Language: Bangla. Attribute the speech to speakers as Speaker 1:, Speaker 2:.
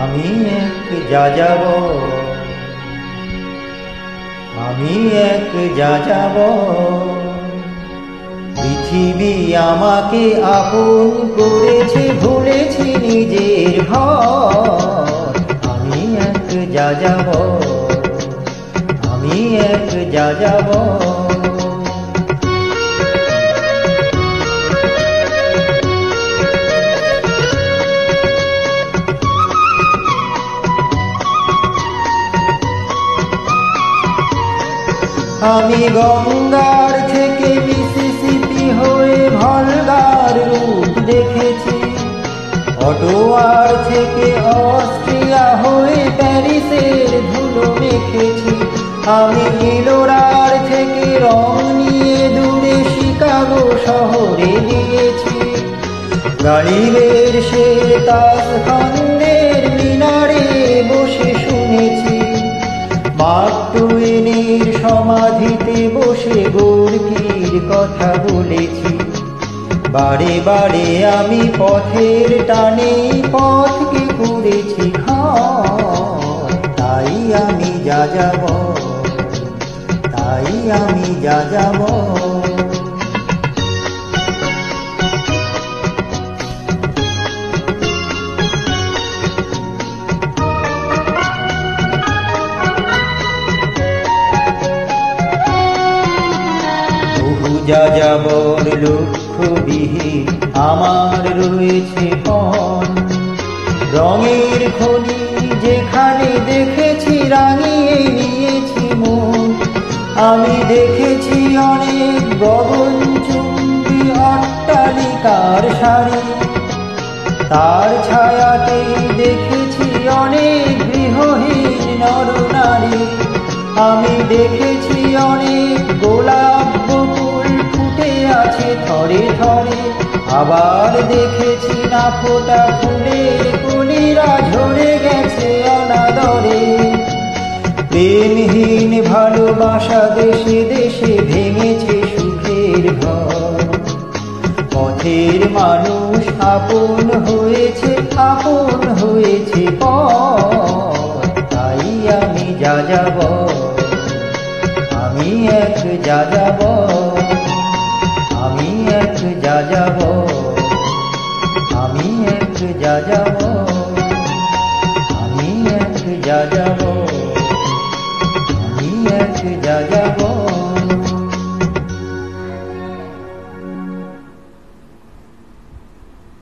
Speaker 1: আমি এক যাযাব, আমি এক যাযাব। পৃথিবী আমাকে আপন করেছে, ভুলেছি নিজের ঘর। আমি এক যাযাব, আমি এক যাযাব। আমি গঙ্গার থেকে মিসিসিপি হয়ে ভলগার রূপ দেখেছি, অটোয়ার থেকে অস্ট্রিয়া হয়ে প্যারিসের ধুলো মেখেছি। আমি ইলোরার থেকে রং নিয়ে দূরে শিকাগো শহরে গিয়েছি। গালিবের সে তাজখন্দের মিনারে বসে শুনেছি, মার্ক টুয়েনের সমাধিতে বসে গোর্কির কথা বলেছি। বারে বারে আমি পথের টানে পথকে করেছি ক্ষয়। তাই আমি যাযাব, তাই আমি যাযাব। যাযাবর লক্ষ্যবিহীন আমার রয়েছে পণ। রঙের খনি যেখানে দেখেছি রাঙিয়ে নিয়েছি মন। আমি দেখেছি অনেক গগনচুম্বী অট্টালিকার সারি, তার ছায়াতেই দেখেছি অনেক গৃহহীন নরনারী। আমি দেখেছি অনেক গোলাপ বকুল ফুটে আছে থরে থরে, আবার দেখেছি না ফোটা ফুলের কলিরা ঝরে গেছে অনাদরে। প্রেমহীন ভালোবাসা দেশে দেশে ভেঙেছে সুখের ঘর। পথের মানুষ আপন হয়েছে, আপন হয়েছে পথ। তাই আমি যাযাব, আমি এক যাযাব, আমি এক যাযাব, আমি এক যাযাব, আমি এক যাযাব, আমি এক যাযাব।